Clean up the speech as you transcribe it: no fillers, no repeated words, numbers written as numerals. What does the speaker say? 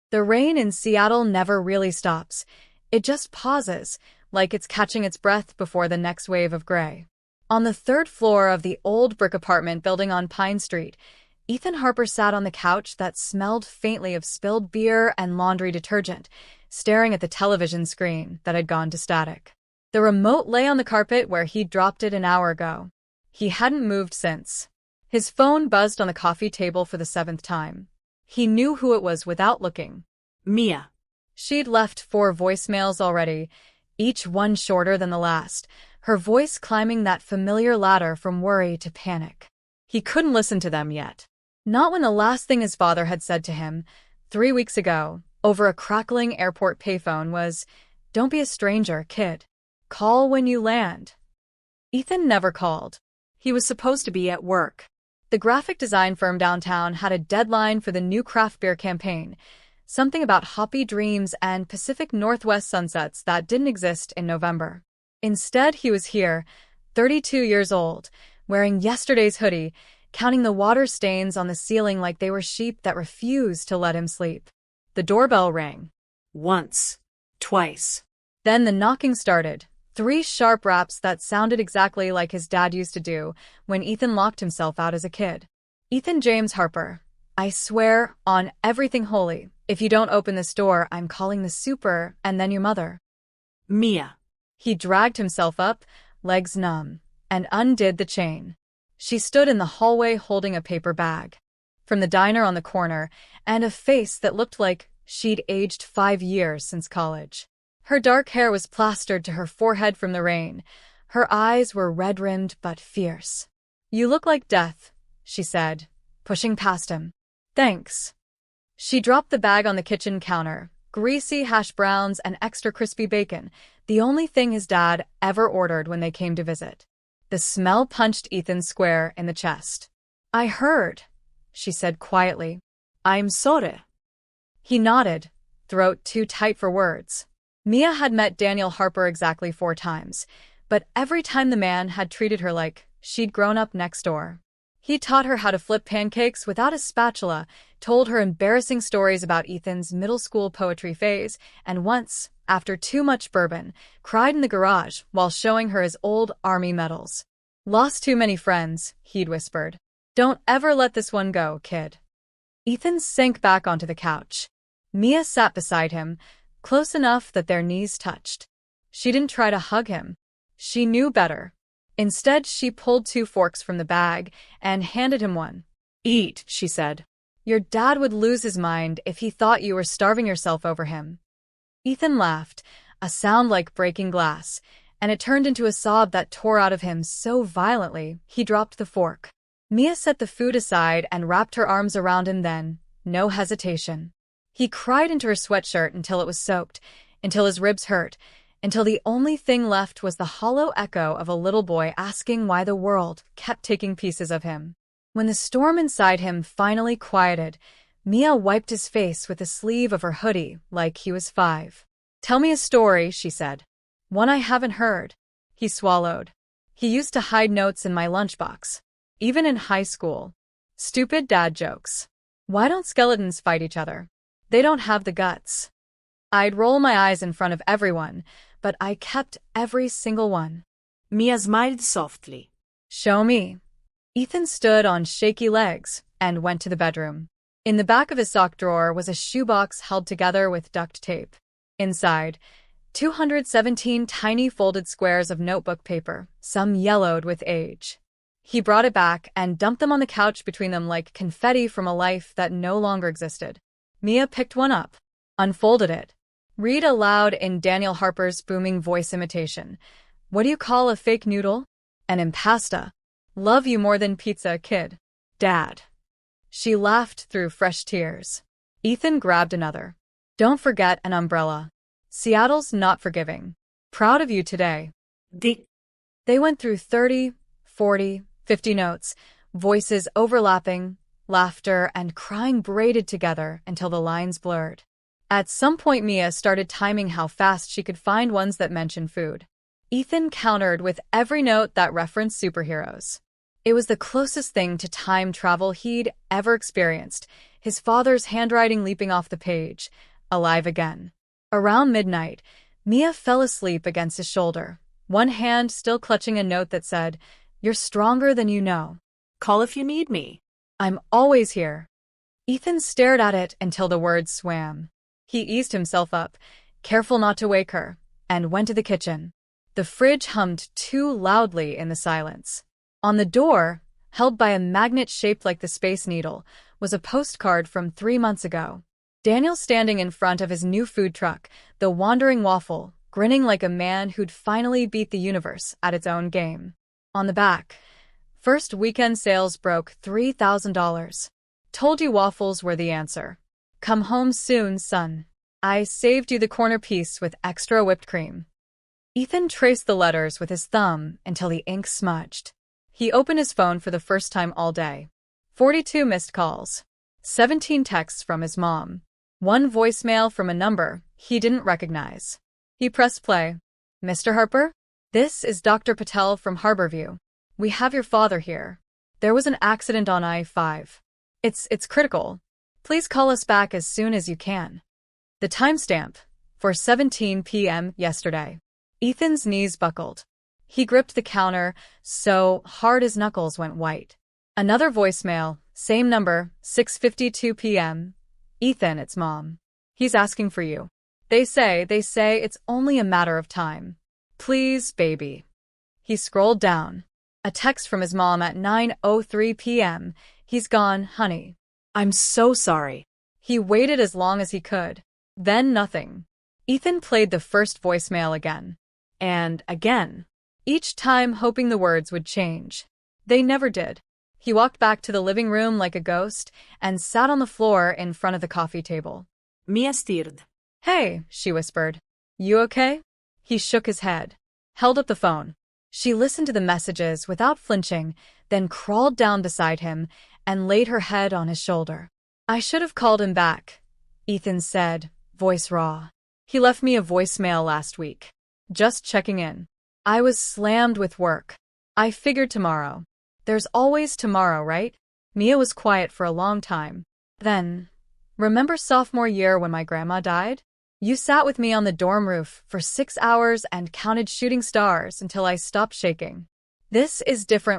The rain in Seattle never really stops. It just pauses, like it's catching its breath before the next wave of gray. On the third floor of the old brick apartment building on Pine Street, Ethan Harper sat on the couch that smelled faintly of spilled beer and laundry detergent, staring at the television screen that had gone to static. The remote lay on the carpet where he'd dropped it an hour ago. He hadn't moved since. His phone buzzed on the coffee table for the 7th time. He knew who it was without looking. Mia. She'd left 4 voicemails already, each one shorter than the last, her voice climbing that familiar ladder from worry to panic. He couldn't listen to them yet. Not when the last thing his father had said to him, 3 weeks ago, over a crackling airport payphone was, "Don't be a stranger, kid. Call when you land." Ethan never called. He was supposed to be at work. The graphic design firm downtown had a deadline for the new craft beer campaign, something about hoppy dreams and Pacific Northwest sunsets that didn't exist in November. Instead, he was here, 32 years old, wearing yesterday's hoodie, counting the water stains on the ceiling like they were sheep that refused to let him sleep. The doorbell rang. Once. Twice. Then the knocking started. 3 sharp raps that sounded exactly like his dad used to do when Ethan locked himself out as a kid. "Ethan James Harper, I swear on everything holy, if you don't open this door, I'm calling the super and then your mother." Mia. He dragged himself up, legs numb, and undid the chain. She stood in the hallway holding a paper bag from the diner on the corner and a face that looked like she'd aged 5 years since college. Her dark hair was plastered to her forehead from the rain. Her eyes were red-rimmed but fierce. "You look like death," she said, pushing past him. "Thanks." She dropped the bag on the kitchen counter, greasy hash browns and extra crispy bacon, the only thing his dad ever ordered when they came to visit. The smell punched Ethan square in the chest. "I heard," she said quietly. "I'm sorry." He nodded, throat too tight for words. Mia had met Daniel Harper exactly 4 times, but every time the man had treated her like she'd grown up next door. He taught her how to flip pancakes without a spatula, told her embarrassing stories about Ethan's middle school poetry phase, and once, after too much bourbon, cried in the garage while showing her his old army medals. "Lost too many friends," he'd whispered. "Don't ever let this one go, kid." Ethan sank back onto the couch. Mia sat beside him, close enough that their knees touched. She didn't try to hug him. She knew better. Instead, she pulled 2 forks from the bag and handed him one. "Eat," she said. "Your dad would lose his mind if he thought you were starving yourself over him." Ethan laughed, a sound like breaking glass, and it turned into a sob that tore out of him so violently he dropped the fork. Mia set the food aside and wrapped her arms around him then, no hesitation. He cried into her sweatshirt until it was soaked, until his ribs hurt, until the only thing left was the hollow echo of a little boy asking why the world kept taking pieces of him. When the storm inside him finally quieted, Mia wiped his face with the sleeve of her hoodie like he was 5. "Tell me a story," she said. "One I haven't heard." He swallowed. "He used to hide notes in my lunchbox. Even in high school. Stupid dad jokes. Why don't skeletons fight each other? They don't have the guts." I'd roll my eyes in front of everyone, but I kept every single one. Mia smiled softly. "Show me." Ethan stood on shaky legs and went to the bedroom. In the back of his sock drawer was a shoebox held together with duct tape. Inside, 217 tiny folded squares of notebook paper, some yellowed with age. He brought it back and dumped them on the couch between them like confetti from a life that no longer existed. Mia picked one up, unfolded it. Read aloud in Daniel Harper's booming voice imitation. "What do you call a fake noodle?" "An impasta. Love you more than pizza, kid." "Dad." She laughed through fresh tears. Ethan grabbed another. "Don't forget an umbrella. Seattle's not forgiving. Proud of you today." Dick. They went through 30, 40, 50 notes, voices overlapping, laughter and crying braided together until the lines blurred. At some point, Mia started timing how fast she could find ones that mentioned food. Ethan countered with every note that referenced superheroes. It was the closest thing to time travel he'd ever experienced, his father's handwriting leaping off the page, alive again. Around midnight, Mia fell asleep against his shoulder, one hand still clutching a note that said, "You're stronger than you know. Call if you need me. I'm always here." Ethan stared at it until the words swam. He eased himself up, careful not to wake her, and went to the kitchen. The fridge hummed too loudly in the silence. On the door, held by a magnet shaped like the Space Needle, was a postcard from 3 months ago. Daniel standing in front of his new food truck, the Wandering Waffle, grinning like a man who'd finally beat the universe at its own game. On the back, first weekend sales broke $3,000. Told you waffles were the answer. Come home soon, son. I saved you the corner piece with extra whipped cream. Ethan traced the letters with his thumb until the ink smudged. He opened his phone for the first time all day. 42 missed calls. 17 texts from his mom. 1 voicemail from a number he didn't recognize. He pressed play. "Mr. Harper? This is Dr. Patel from Harborview. We have your father here. There was an accident on I-5. It's critical. Please call us back as soon as you can." The timestamp, for 17 p.m. yesterday. Ethan's knees buckled. He gripped the counter so hard his knuckles went white. Another voicemail, same number, 6:52 p.m. "Ethan, it's Mom. He's asking for you. They say it's only a matter of time. Please, baby." He scrolled down. A text from his mom at 9:03 p.m. "He's gone, honey. I'm so sorry." He waited as long as he could. Then nothing. Ethan played the first voicemail again. And again. Each time hoping the words would change. They never did. He walked back to the living room like a ghost and sat on the floor in front of the coffee table. Mia stirred. "Hey," she whispered. "You okay?" He shook his head. Held up the phone. She listened to the messages without flinching, then crawled down beside him and laid her head on his shoulder. "I should have called him back," Ethan said, voice raw. "He left me a voicemail last week. Just checking in. I was slammed with work. I figured tomorrow. There's always tomorrow, right?" Mia was quiet for a long time. Then, "Remember sophomore year when my grandma died? You sat with me on the dorm roof for 6 hours and counted shooting stars until I stopped shaking. This is different